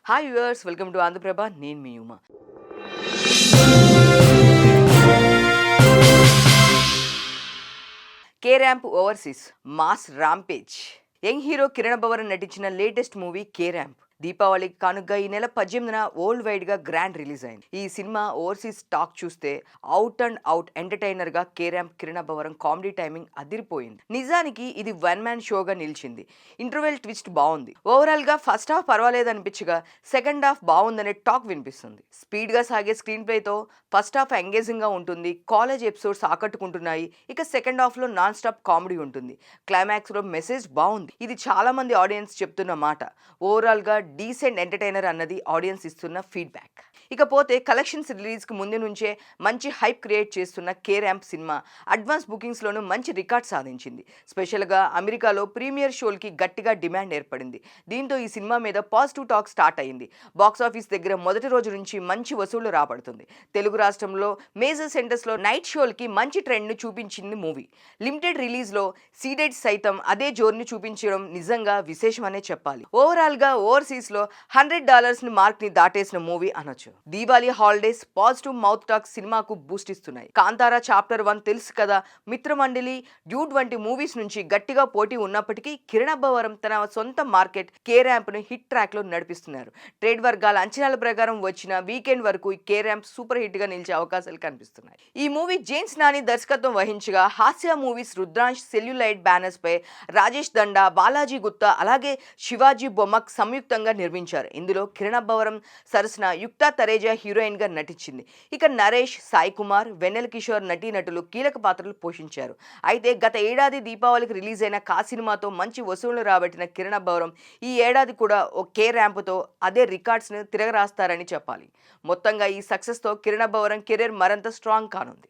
Hi viewers, welcome to Andhra Prabha. నేను మీ Uma. K ramp overseas mass rampage. Young hero Kiran బవరన్ నటించిన లేటెస్ట్ మూవీ కే ర్యాంప్ దీపావళికి కానుకగా ఈ నెల 18న వరల్డ్ వైడ్ గా గ్రాండ్ రిలీజ్ అయింది. ఈ సినిమా ఓవర్సీస్ టాక్ చూస్తే అవుట్ అండ్ అవుట్ ఎంటర్టైనర్ గా కే ర్యాంప్ కిరణ్ బవరం కామెడీ టైమింగ్ అదిరిపోయింది. నిజానికి ఇది వన్ మ్యాన్ షోగా నిలిచింది. ఇంటర్వెల్ ట్విస్ట్ బాగుంది. ఓవరాల్ గా ఫస్ట్ హాఫ్ పర్వాలేదు అనిపించగా సెకండ్ హాఫ్ బాగుందనే టాక్ వినిపిస్తుంది. స్పీడ్ గా సాగే స్క్రీన్ ప్లేతో ఫస్ట్ హాఫ్ ఎంగేజింగ్ గా ఉంటుంది. కాలేజ్ ఎపిసోడ్స్ ఆకట్టుకుంటున్నాయి. ఇక సెకండ్ హాఫ్ లో నాన్ స్టాప్ కామెడీ ఉంటుంది. క్లైమాక్స్ లో మెసేజ్ బాగుంది. ఇది చాలా మంది ఆడియన్స్ చెప్తున్న మాట. ఓవరాల్ గా డీసెంట్ ఎంటర్టైనర్ అన్నది ఆడియన్స్ ఇస్తున్న ఫీడ్బ్యాక్. ఇకపోతే కలెక్షన్స్ రిలీజ్ కి ముందు నుంచే మంచి హైప్ క్రియేట్ చేస్తున్న కే ర్యాంప్ సినిమా అడ్వాన్స్ బుకింగ్స్ లోనూ మంచి రికార్డ్ సాధించింది. స్పెషల్ గా అమెరికాలో ప్రీమియర్ షోలకి గట్టిగా డిమాండ్ ఏర్పడింది. దీంతో ఈ సినిమా మీద పాజిటివ్ టాక్ స్టార్ట్ అయింది. బాక్సాఫీస్ దగ్గర మొదటి రోజు నుంచి మంచి వసూళ్లు రాబడుతుంది. తెలుగు రాష్ట్రంలో మేజర్ సెంటర్స్ లో నైట్ షోలకి మంచి ట్రెండ్ ను చూపించింది మూవీ. లిమిటెడ్ రిలీజ్ లో సీడెడ్ సైతం అదే జోరుని చూపించడం నిజంగా విశేషమనే చెప్పాలి. ఓవరాల్ గా ఓవర్సీస్ లో $100 మార్క్ ని దాటేసిన మూవీ అనొచ్చు. Deepavali holidays positive mouth talk సినిమాకు బూస్ట్ ఇస్తున్నాయి. కాంతారా చాప్టర్ 1 తెలుసు కదా, మిత్రమండలి, డ్యూడ్ వంటి మూవీస్ నుంచి గట్టిగా పోటీ ఉన్నప్పటికీ కిరణ్ అబ్బవరం తన సొంత మార్కెట్ కే ర్యాంప్ ను హిట్ ట్రాక్ లో నడిపిస్తున్నారు. ట్రేడ్ వర్గాల అంచనాల ప్రకారం వచ్చిన వీకెండ్ వరకు ఈ కే ర్యాంప్ సూపర్ హిట్ గా నిలిచే అవకాశాలు కనిపిస్తున్నాయి. ఈ మూవీ జేమ్స్ నాని దర్శకత్వం వహించగా హాస్య మూవీస్ రుద్రాంశ్ సెల్యులైట్ బ్యానర్స్ పై రాజేష్ దండా, బాలాజీ గుత్తా అలాగే శివాజీ బొమ్మక్ సంయుక్తంగా నిర్మించారు. ఇందులో కిరణ్ అబ్బవరం సరసన యుక్తా తరేజా హీరోయిన్ గా నటించింది. ఇక నరేష్, సాయి కుమార్, వెన్నెల కిషోర్ నటీనటులు కీలక పాత్రలు పోషించారు. అయితే గత ఏడాది దీపావళికి రిలీజ్ అయిన కా సినిమాతో మంచి వసూళ్లు రాబట్టిన కిరణ్ అబ్బవరం ఈ ఏడాది కూడా ఓ కే ర్యాంపుతో అదే రికార్డ్స్ ను తిరగరాస్తారని చెప్పాలి. మొత్తంగా ఈ సక్సెస్ తో కిరణ్ అబ్బవరం కెరీర్ మరింత స్ట్రాంగ్ కానుంది.